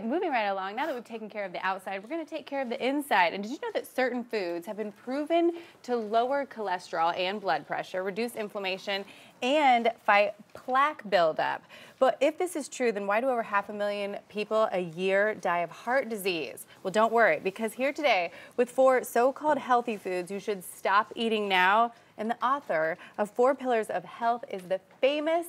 Moving right along, now that we've taken care of the outside, we're going to take care of the inside. And did you know that certain foods have been proven to lower cholesterol and blood pressure, reduce inflammation, and fight plaque buildup? But if this is true, then why do over 500,000 people a year die of heart disease? Well, don't worry, because here today with 4 so-called healthy foods you should stop eating now, and the author of 4 Pillars of Health is the famous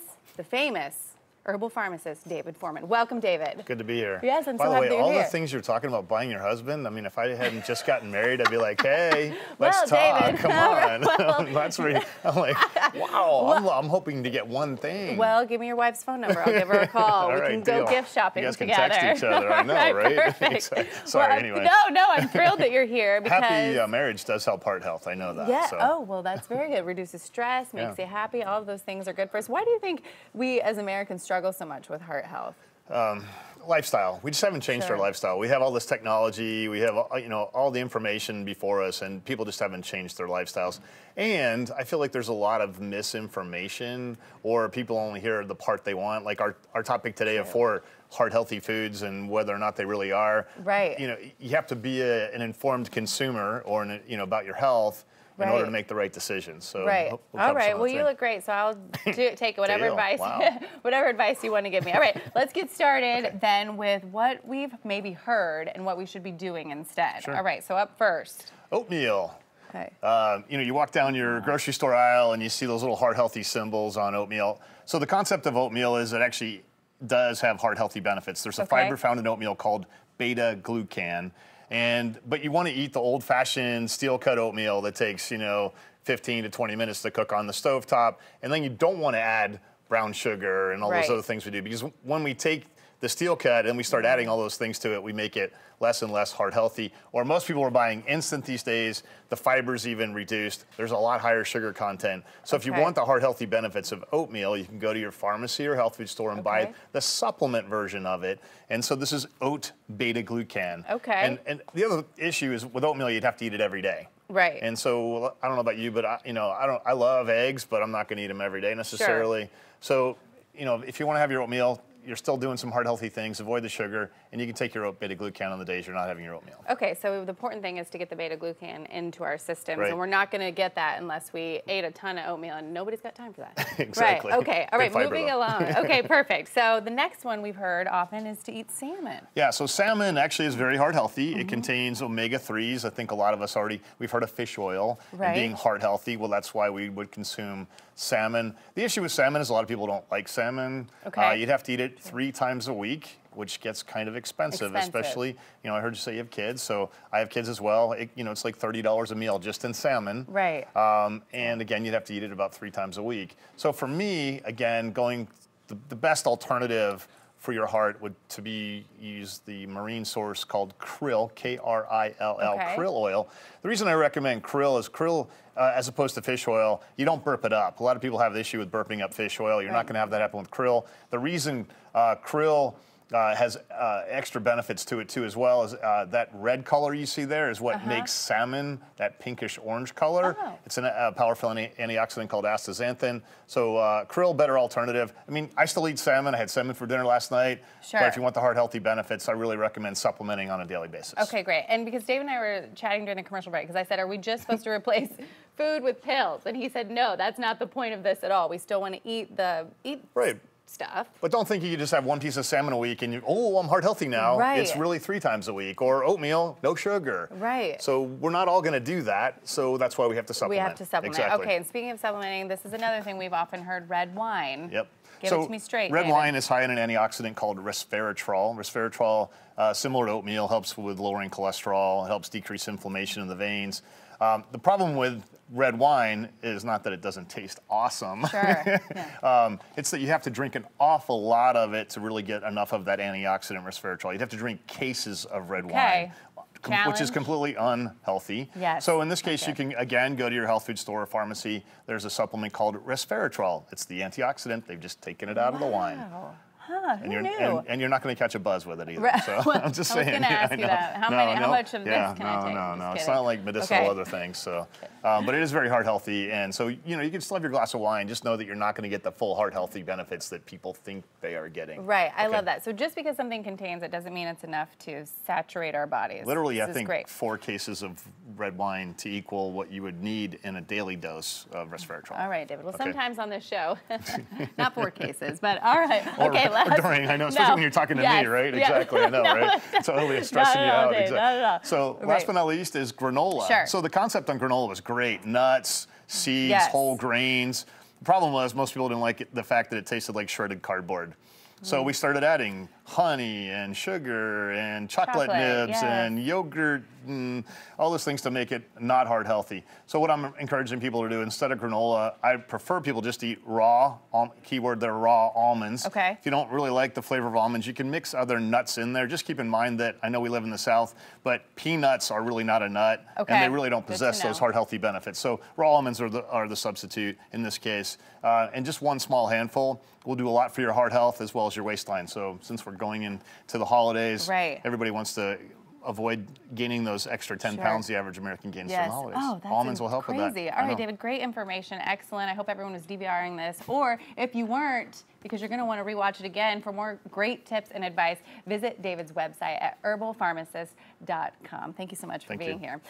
herbal pharmacist, David Foreman. Welcome, David. Good to be here. Yes, I'm so happy you're here. By the way, all here. the things you're talking about buying your husband, I mean, if I hadn't just gotten married, I'd be like, hey, let's talk. David. Come on. Well, that's where I'm like, wow, I'm hoping to get one thing. Well, give me your wife's phone number. I'll give her a call. We can go gift shopping together. You together. guys can text each other. I know, right? Sorry, well, anyway. No, I'm thrilled that you're here because happy marriage does help heart health. I know that. Yeah. So. Oh, well, that's very good. Reduces stress, makes you happy. All of those things are good for us. Why do you think we as Americans struggle so much with heart health? Lifestyle. We just haven't changed our lifestyle. We have all this technology, we have all the information before us, and people just haven't changed their lifestyles. And I feel like there's a lot of misinformation, or people only hear the part they want. Like our topic today of 4 heart healthy foods and whether or not they really are. Right. You have to be an informed consumer, or about your health, in order to make the right decisions. So all right. Well, you look great, so I'll take whatever advice, whatever advice you want to give me. All right. Let's get started then with what we've maybe heard and what we should be doing instead. Sure. All right. So up first, oatmeal. Okay. You walk down your grocery store aisle and you see those little heart healthy symbols on oatmeal. So the concept of oatmeal is it actually does have heart healthy benefits. There's a fiber found in oatmeal called beta-glucan. But you want to eat the old-fashioned steel-cut oatmeal that takes, 15 to 20 minutes to cook on the stovetop. And then you don't want to add brown sugar and all those other things we do. Because when we take the steel cut and we start adding all those things to it, we make it less and less heart healthy. Or most people are buying instant these days. The fiber's even reduced. There's a lot higher sugar content. So if you want the heart healthy benefits of oatmeal, you can go to your pharmacy or health food store and buy the supplement version of it. And so this is oat beta-glucan. Okay. And the other issue is with oatmeal, you'd have to eat it every day. Right. And so I don't know about you, but I love eggs, but I'm not going to eat them every day necessarily. Sure. So if you want to have your oatmeal, you're still doing some heart healthy things, avoid the sugar, and you can take your oat beta-glucan on the days you're not having your oatmeal. Okay, so the important thing is to get the beta-glucan into our systems, and we're not going to get that unless we ate a ton of oatmeal, and nobody's got time for that. Exactly. Right, okay, all right, moving along. Okay, perfect. So the next one we've heard often is to eat salmon. Yeah, so salmon actually is very heart healthy. It contains omega-3s. I think a lot of us we've heard of fish oil and being heart healthy. Well, that's why we would consume salmon. The issue with salmon is a lot of people don't like salmon. You'd have to eat it 3 times a week, which gets kind of expensive. Especially, I heard you say you have kids, so I have kids as well. It's like $30 a meal just in salmon. Right. And again, you'd have to eat it about 3 times a week. So for me, again, the best alternative for your heart would use the marine source called krill, K-R-I-L-L, krill oil. The reason I recommend krill is as opposed to fish oil, you don't burp it up. A lot of people have the issue with burping up fish oil. You're not going to have that happen with krill. The reason krill has extra benefits to it too, as well as that red color you see there is what makes salmon that pinkish orange color. It's a powerful antioxidant called astaxanthin. So krill, better alternative. I mean, I still eat salmon. I had salmon for dinner last night. But if you want the heart healthy benefits, I really recommend supplementing on a daily basis. Okay, great. And because Dave and I were chatting during the commercial break, because I said, are we just supposed to replace food with pills? And he said, no, that's not the point of this at all. We still want to eat stuff. But don't think you can just have 1 piece of salmon a week and I'm heart healthy now. It's really 3 times a week. Or oatmeal, no sugar. Right. So we're not all going to do that. So that's why we have to supplement. We have to supplement. Exactly. Okay, and speaking of supplementing, this is another thing we've often heard, red wine. Yep. Give it to me straight, red David. wine is high in an antioxidant called resveratrol. Resveratrol, similar to oatmeal, helps with lowering cholesterol, helps decrease inflammation in the veins. The problem with red wine is not that it doesn't taste awesome. Sure. It's that you have to drink an awful lot of it to really get enough of that antioxidant resveratrol. You'd have to drink cases of red wine. Which is completely unhealthy. Yes. So in this case, you can, again, go to your health food store or pharmacy. There's a supplement called resveratrol. It's the antioxidant. They've just taken it out of the wine. Huh, who knew? And you're not going to catch a buzz with it either. Right. So Well, I'm just I was saying. going to ask you that. How much of this can I take? No. It's not like medicinal other things. So, but it is very heart healthy, and so you can still have your glass of wine. Just know that you're not going to get the full heart healthy benefits that people think they are getting. Right. I love that. So just because something contains it doesn't mean it's enough to saturate our bodies. Literally, I think 4 cases of red wine to equal what you would need in a daily dose of resveratrol. All right, David. Well, sometimes on this show, not 4 cases, but all right. Okay, or during, I know, especially when you're talking to me, right? Yeah. Exactly, I know, right? Totally stressing you out. Dave, exactly. So last but not least is granola. Sure. So the concept on granola was great. Nuts, seeds, whole grains. The problem was most people didn't like the fact that it tasted like shredded cardboard. So we started adding honey and sugar and chocolate nibs and yogurt and all those things to make it not heart healthy. So what I'm encouraging people to do, instead of granola, I prefer people just eat raw, keyword there, raw almonds. Okay. If you don't really like the flavor of almonds, you can mix other nuts in there. Just keep in mind that I know we live in the South, but peanuts are really not a nut, and they really don't possess those heart healthy benefits. So raw almonds are the substitute in this case. And just one small handful will do a lot for your heart health as well as your waistline. So since we're going into the holidays, everybody wants to avoid gaining those extra 10 pounds the average American gains from the holidays. Oh, that's almonds will help with that. All right, David, great information. Excellent. I hope everyone was DVRing this. Or if you weren't, because you're going to want to rewatch it again, for more great tips and advice, visit David's website at herbalpharmacist.com. Thank you so much for being here.